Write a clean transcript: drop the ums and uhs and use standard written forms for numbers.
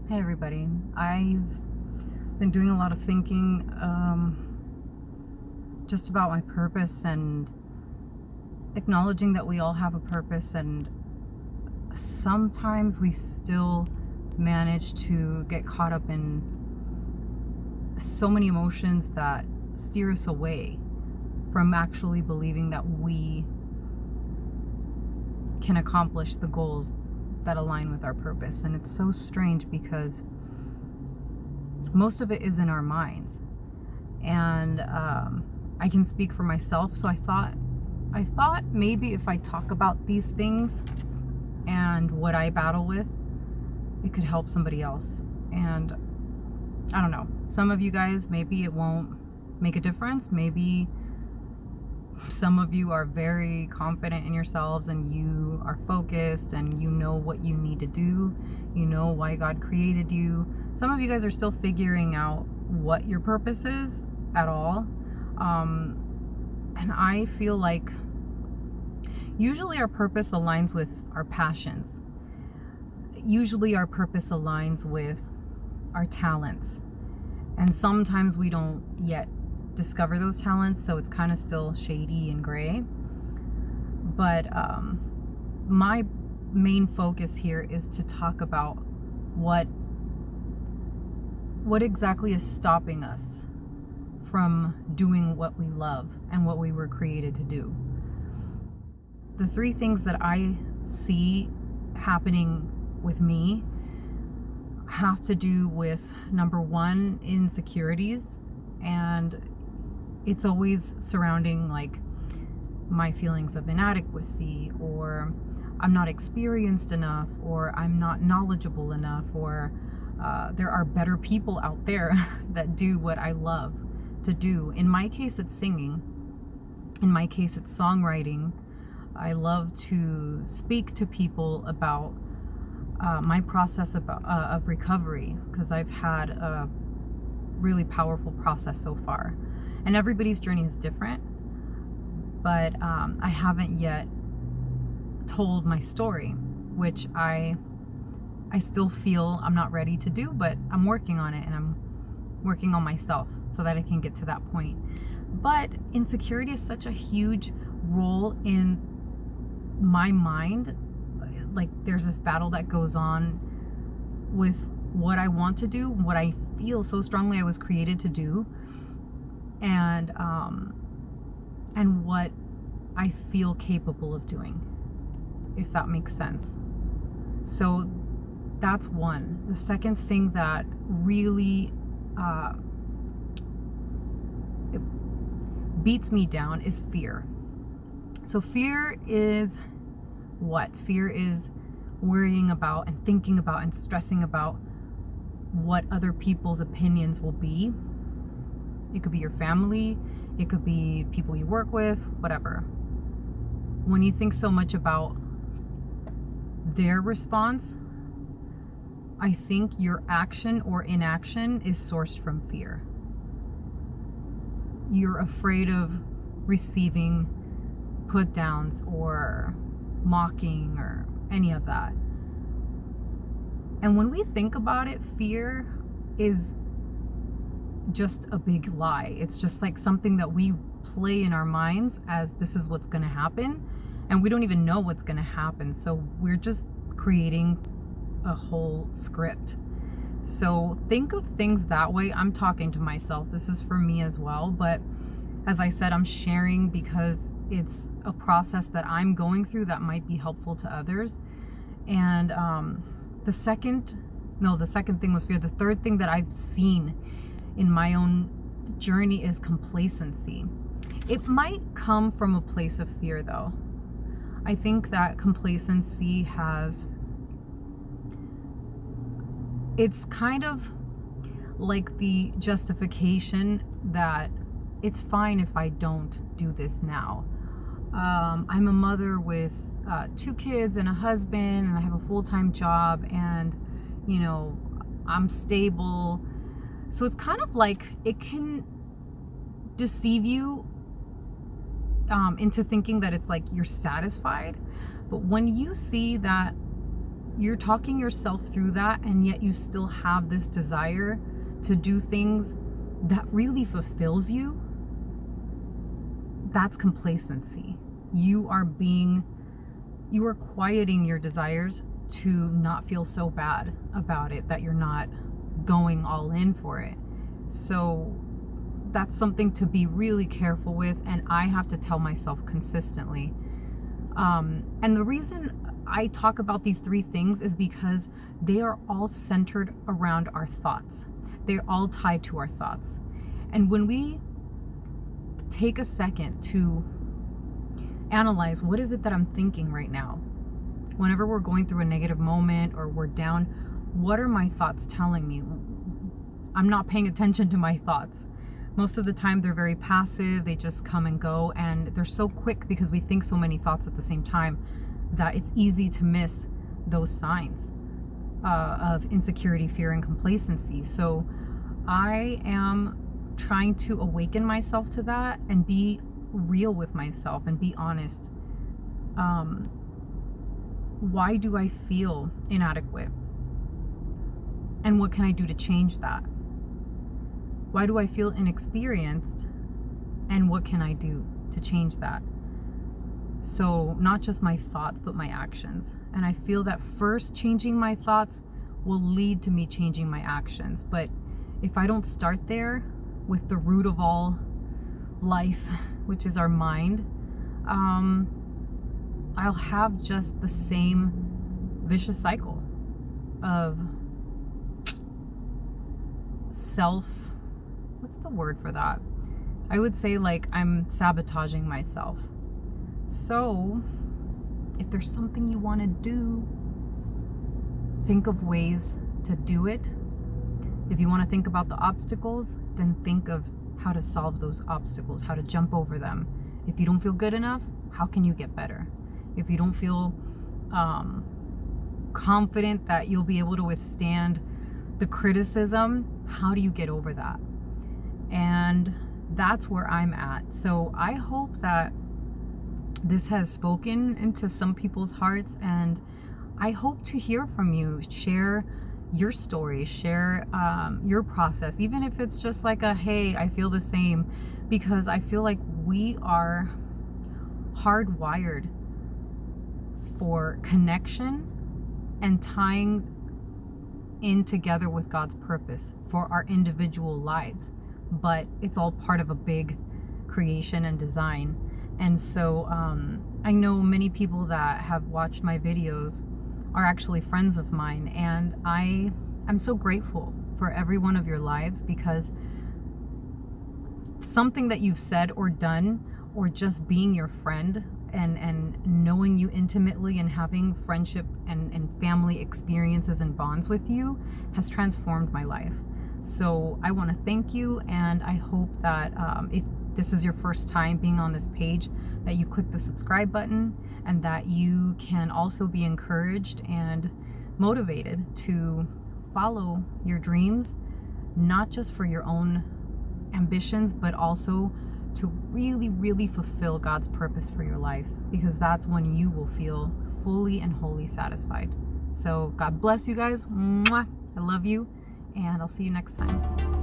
Hey everybody, I've been doing a lot of thinking just about my purpose and acknowledging that we all have a purpose, and sometimes we still manage to get caught up in so many emotions that steer us away from actually believing that we can accomplish the goals that align with our purpose. And it's so strange because most of it is in our minds, and I can speak for myself. So I thought maybe if I talk about these things and what I battle with, it could help somebody else. And I don't know, some of you guys, maybe it won't make a difference. Maybe some of you are very confident in yourselves and you are focused and you know what you need to do. You know why God created you. Some of you guys are still figuring out what your purpose is at all. And I feel like usually our purpose aligns with our passions. Usually our purpose aligns with our talents. And sometimes we don't yet discover those talents, so it's kind of still shady and gray. But my main focus here is to talk about what exactly is stopping us from doing what we love and what we were created to do. The three things that I see happening with me have to do with, number one, insecurities. And it's always surrounding like my feelings of inadequacy, or I'm not experienced enough, or I'm not knowledgeable enough, or there are better people out there that do what I love to do. In my case, it's singing. In my case, it's songwriting. I love to speak to people about my process of recovery, because I've had a really powerful process so far. And everybody's journey is different, but I haven't yet told my story, which I still feel I'm not ready to do, but I'm working on it, and I'm working on myself so that I can get to that point. But insecurity is such a huge role in my mind. Like, there's this battle that goes on with what I want to do, what I feel so strongly I was created to do, and what I feel capable of doing, if that makes sense. So that's one. The second thing that really it beats me down is fear. So fear is what? Fear is worrying about and thinking about and stressing about what other people's opinions will be. It could be your family, it could be people you work with, whatever. When you think so much about their response, I think your action or inaction is sourced from fear. You're afraid of receiving put downs or mocking or any of that. And when we think about it, fear is just a big lie. It's just like something that we play in our minds as this is what's going to happen, and we don't even know what's going to happen. So we're just creating a whole script. So think of things that way. I'm talking to myself. This is for me as well. But as I said, I'm sharing because it's a process that I'm going through that might be helpful to others. And the second thing was fear. The third thing that I've seen in my own journey is complacency. It might come from a place of fear, though. I think that complacency it's kind of like the justification that it's fine if I don't do this now. I'm a mother with 2 kids and a husband, and I have a full-time job, and I'm stable. So it's kind of like it can deceive you into thinking that it's like you're satisfied. But when you see that you're talking yourself through that, and yet you still have this desire to do things that really fulfills you. That's complacency. You are quieting your desires to not feel so bad about it that you're not going all in for it. So that's something to be really careful with, and I have to tell myself consistently. And the reason I talk about these 3 things is because they are all centered around our thoughts. They're all tied to our thoughts. And when we take a second to analyze, what is it that I'm thinking right now? Whenever we're going through a negative moment or we're down, what are my thoughts telling me? I'm not paying attention to my thoughts. Most of the time they're very passive. They just come and go, and they're so quick because we think so many thoughts at the same time that it's easy to miss those signs of insecurity, fear, and complacency. So I am trying to awaken myself to that and be real with myself and be honest. Why do I feel inadequate? And what can I do to change that? Why do I feel inexperienced? And what can I do to change that? So not just my thoughts, but my actions. And I feel that first changing my thoughts will lead to me changing my actions. But if I don't start there with the root of all life, which is our mind, I'll have just the same vicious cycle of what's the word for that? I would say like I'm sabotaging myself. So if there's something you want to do, think of ways to do it. If you want to think about the obstacles, then think of how to solve those obstacles, how to jump over them. If you don't feel good enough, how can you get better? If you don't feel confident that you'll be able to withstand the criticism, how do you get over that? And that's where I'm at. So I hope that this has spoken into some people's hearts, and I hope to hear from you. Share your story, share your process, even if it's just like a, hey, I feel the same, because I feel like we are hardwired for connection and tying in together with God's purpose for our individual lives. But it's all part of a big creation and design. And so I know many people that have watched my videos are actually friends of mine, and I'm so grateful for every one of your lives, because something that you've said or done, or just being your friend and knowing you intimately and having friendship and family experiences and bonds with you has transformed my life. So I want to thank you, and I hope that if this is your first time being on this page, that you click the subscribe button, and that you can also be encouraged and motivated to follow your dreams, not just for your own ambitions, but also to really, really fulfill God's purpose for your life, because that's when you will feel fully and wholly satisfied. So God bless you guys. Mwah. I love you, and I'll see you next time.